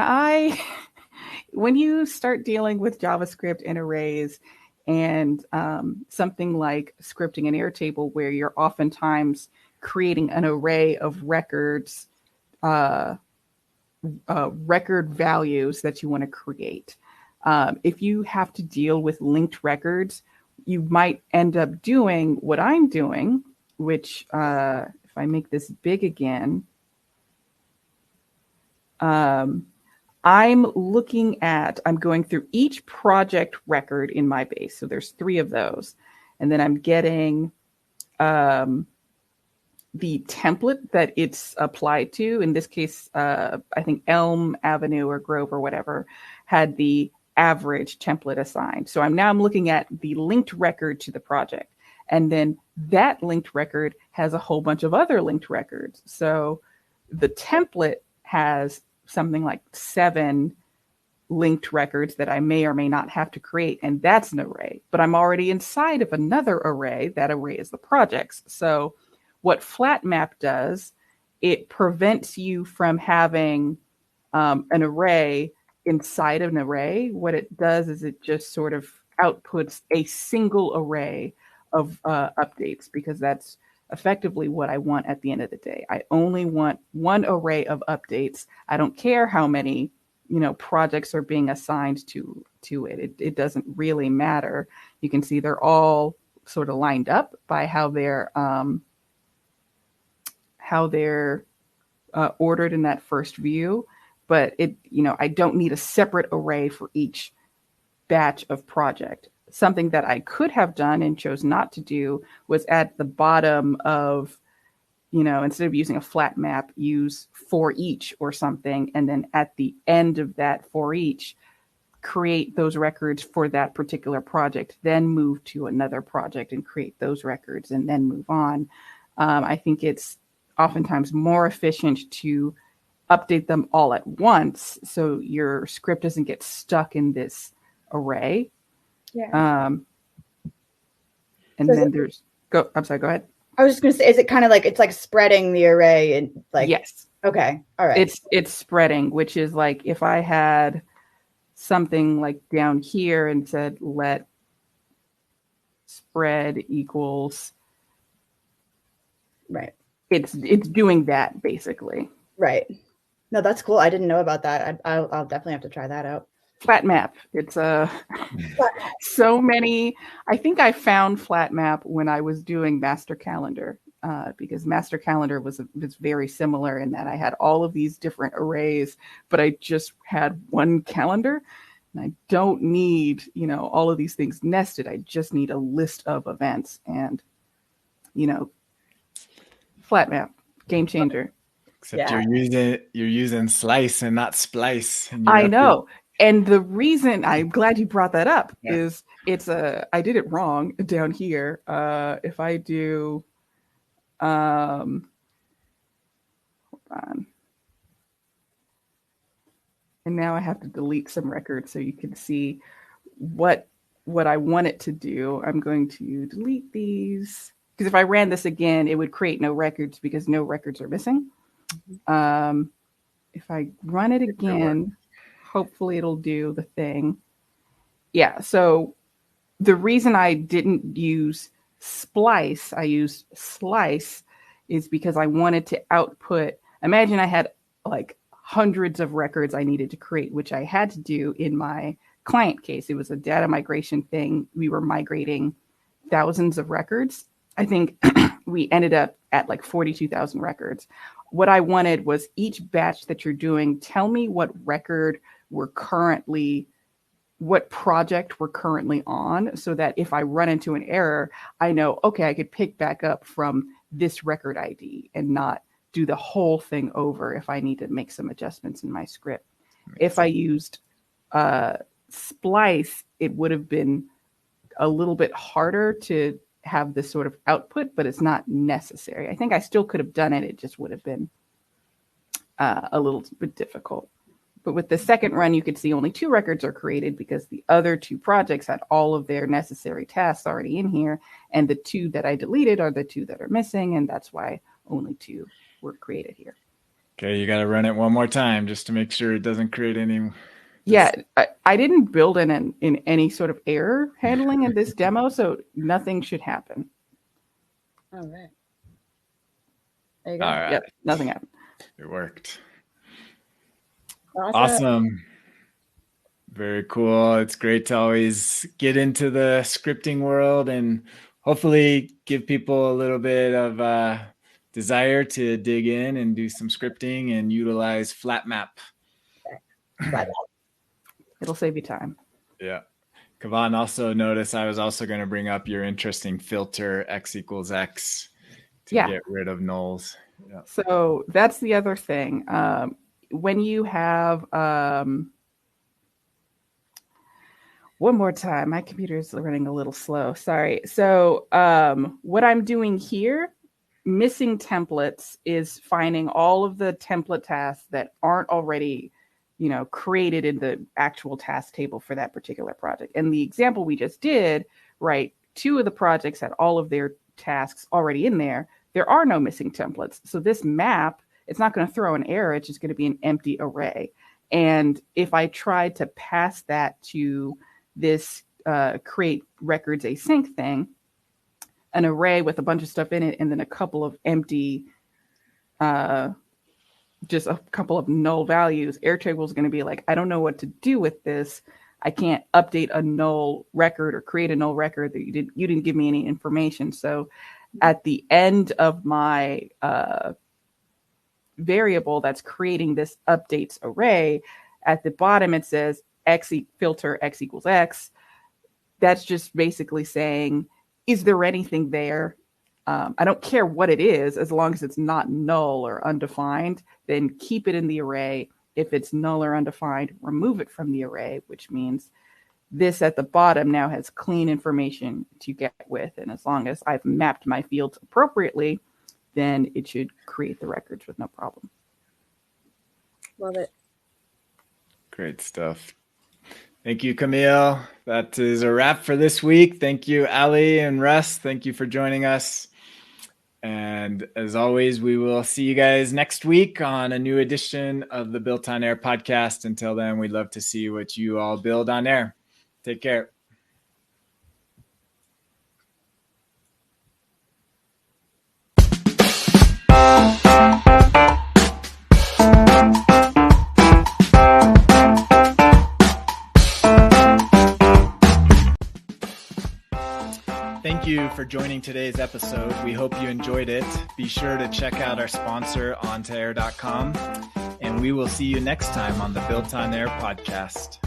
you start dealing with JavaScript and arrays and something like scripting an Airtable where you're oftentimes creating an array of records, record values that you want to create. If you have to deal with linked records, you might end up doing what I'm doing, which if I make this big again, I'm going through each project record in my base. So there's 3 of those. And then I'm getting the template that it's applied to. In this case, I think Elm Avenue or Grove or whatever had the average template assigned. So I'm looking at the linked record to the project. And then that linked record has a whole bunch of other linked records. So the template has something like 7 linked records that I may or may not have to create. And that's an array, but I'm already inside of another array. That array is the projects. So what flat map does, it prevents you from having an array inside of an array. What it does is it just sort of outputs a single array of updates, because that's effectively what I want at the end of the day. I only want one array of updates. I don't care how many, projects are being assigned to it. It doesn't really matter. You can see they're all sort of lined up by how they're ordered in that first view. But I don't need a separate array for each batch of project. Something that I could have done and chose not to do was at the bottom of, instead of using a flat map, use for each or something. And then at the end of that for each, create those records for that particular project, then move to another project and create those records and then move on. I think it's oftentimes more efficient to update them all at once so your script doesn't get stuck in this array. Yeah. And so then there's go. I'm sorry. Go ahead. I was just going to say, is it kind of like it's like spreading the array and like? Yes. Okay. All right. It's spreading, which is like if I had something like down here and said let spread equals. Right. It's doing that basically. Right. No, that's cool. I didn't know about that. I'll definitely have to try that out. Flat map. It's so many. I think I found flat map when I was doing master calendar, because master calendar was very similar in that I had all of these different arrays, but I just had one calendar, and I don't need all of these things nested. I just need a list of events, and Flat map, game changer. Except you're using slice and not splice. And I know. And the reason I'm glad you brought that up is I did it wrong down here. If I do, hold on. And now I have to delete some records so you can see what I want it to do. I'm going to delete these because if I ran this again, it would create no records because no records are missing. If I run it again, hopefully it'll do the thing. Yeah. So the reason I didn't use splice, I used slice, is because I wanted to output. Imagine I had like hundreds of records I needed to create, which I had to do in my client case. It was a data migration thing. We were migrating thousands of records. I think we ended up at like 42,000 records. What I wanted was each batch that you're doing, tell me what record what project we're currently on, so that if I run into an error, I know, okay, I could pick back up from this record ID and not do the whole thing over if I need to make some adjustments in my script. If I used splice, it would have been a little bit harder to have this sort of output, but it's not necessary. I think I still could have done it. It just would have been a little bit difficult. But with the second run, you could see only 2 records are created because the other 2 projects had all of their necessary tasks already in here. And the 2 that I deleted are the 2 that are missing. And that's why only 2 were created here. Okay, you got to run it one more time just to make sure it doesn't create any. Yeah, I didn't build in any sort of error handling in this demo, so nothing should happen. All right. There you go. All right. Yep, nothing happened. It worked. Awesome. Very cool. It's great to always get into the scripting world and hopefully give people a little bit of desire to dig in and do some scripting and utilize flat map. It'll save you time. Yeah. Kavan also noticed I was also going to bring up your interesting filter X equals X to get rid of nulls. Yeah. So that's the other thing. When you have, one more time, my computer is running a little slow. Sorry. So what I'm doing here, missing templates, is finding all of the template tasks that aren't already created in the actual task table for that particular project. And the example we just did, right, 2 of the projects had all of their tasks already in there. There are no missing templates. So this map, it's not going to throw an error. It's just going to be an empty array. And if I tried to pass that to this create records async thing, an array with a bunch of stuff in it, and then a couple of empty just a couple of null values, Airtable is going to be like, I don't know what to do with this. I can't update a null record or create a null record that you didn't give me any information. So at the end of my variable that's creating this updates array, at the bottom it says filter X equals X. That's just basically saying, is there anything there? I don't care what it is, as long as it's not null or undefined, then keep it in the array. If it's null or undefined, remove it from the array, which means this at the bottom now has clean information to get with. And as long as I've mapped my fields appropriately, then it should create the records with no problem. Love it. Great stuff. Thank you, Camille. That is a wrap for this week. Thank you, Alli and Russ. Thank you for joining us. And as always, we will see you guys next week on a new edition of the Built on Air podcast. Until then, we'd love to see what you all build on air. Take care. Thank you for joining today's episode. We hope you enjoyed it. Be sure to check out our sponsor, ontoair.com, and we will see you next time on the Built on Air podcast.